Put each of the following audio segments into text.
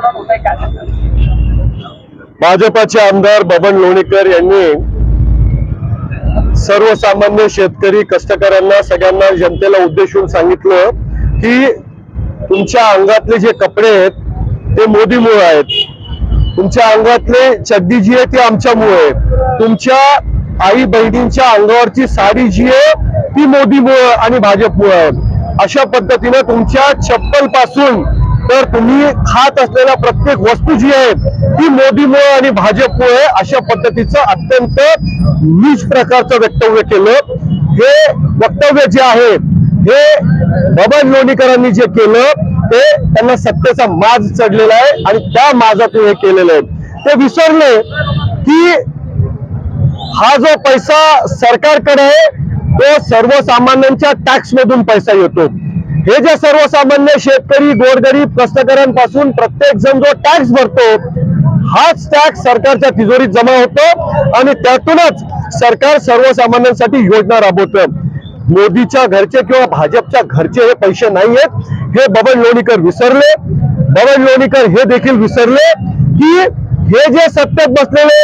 आंदोलन होत आहे, काय सांगाल? भाजपाचे आमदार बबन लोणीकर यांनी सर्वसामान्य शेतकरी कष्टकऱ्यांना सगळ्यांना जनतेला उद्देशून सांगितलं की तुमच्या अंगातले जे कपडे आहेत ते मोदीमुळे आहेत, तुमच्या अंगातले चड्डी जी आहे ती आमच्यामुळे आहे, तुमच्या आई बहिणींच्या अंगावरची साडी जी आहे ती मोदीमुळे आणि भाजपमुळे आहे. अशा पद्धतीने तुमच्या चप्पल पासून तर तुम्ही खात असलेल्या प्रत्येक वस्तू जी आहे ती मोदीमुळे आणि भाजपमुळे, अशा पद्धतीचं अत्यंत नीच प्रकारचं वक्तव्य केलं. हे वक्तव्य जे आहे हे बबन लोणीकरांनी जे केलं ते त्यांना सत्तेचा माज चढलेला आहे आणि त्या माजातून हे केलेलं आहे. ते विसरले की हा जो पैसा सरकारकडे आहे तो सर्वसामान्यांच्या टॅक्स मधून पैसा येतो. हे जे सर्वसामान्य शेतकरी गोरगरीब कष्टकऱ्यांपासून प्रत्येक जण जो टॅक्स भरतो हाच टॅक्स सरकारच्या तिजोरीत जमा होतो आणि त्यातूनच सरकार सर्वसामान्यांसाठी योजना राबवतं. मोदीच्या घरचे किंवा भाजपच्या घरचे हे पैसे नाही आहेत, हे बबन लोणीकर विसरले. बबन लोणीकर हे देखील विसरले की हे जे सत्तेत बसलेले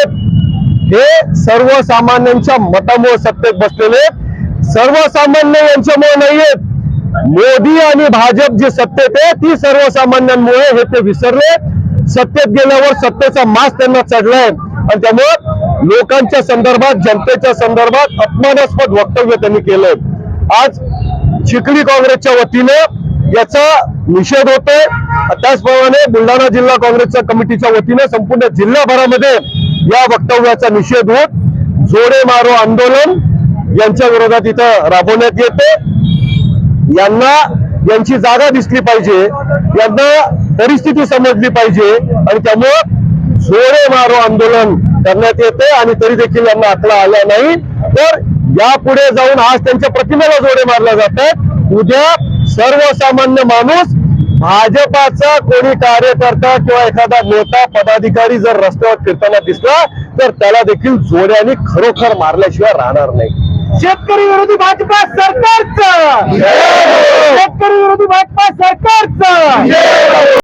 हे सर्वसामान्यांच्या मतामुळे सत्तेत बसलेले, सर्वसामान्य यांच्यामुळे नाहीयेत. मोदी आणि भाजप जे सत्तेत आहे ती सर्वसामान्यांमुळे, हे ते विसरले. सत्तेत गेल्यावर सत्तेचा मास त्यांना चढलाय आणि त्यामुळे लोकांच्या संदर्भात, जनतेच्या संदर्भात अपमानास्पद वक्तव्य त्यांनी केलंय. आज चिखली काँग्रेसच्या वतीनं याचा निषेध होतोय. त्याचप्रमाणे बुलढाणा जिल्हा काँग्रेसच्या कमिटीच्या वतीनं संपूर्ण जिल्हाभरामध्ये या वक्तव्याचा निषेध होत जोडे मारो आंदोलन यांच्या विरोधात इथं राबवण्यात येते. यांना यांची जागा दिसली पाहिजे, यांना परिस्थिती समजली पाहिजे आणि त्यामुळं जोडे मारो आंदोलन करण्यात येते आणि तरी देखील यांना अकला आला नाही. तर यापुढे जाऊन आज त्यांच्या प्रतिमेला जोडे मारले जातात. उद्या सर्वसामान्य माणूस, भाजपाचा कोणी कार्यकर्ता किंवा एखादा नेता पदाधिकारी जर रस्त्यावर फिरताना दिसला तर त्याला देखील जोड्याने खरोखर मारल्याशिवाय राहणार नाही. शेतकरी विरोधी भाजपा सरकारचं, शेतकरी विरोधी भाजपा सरकारचं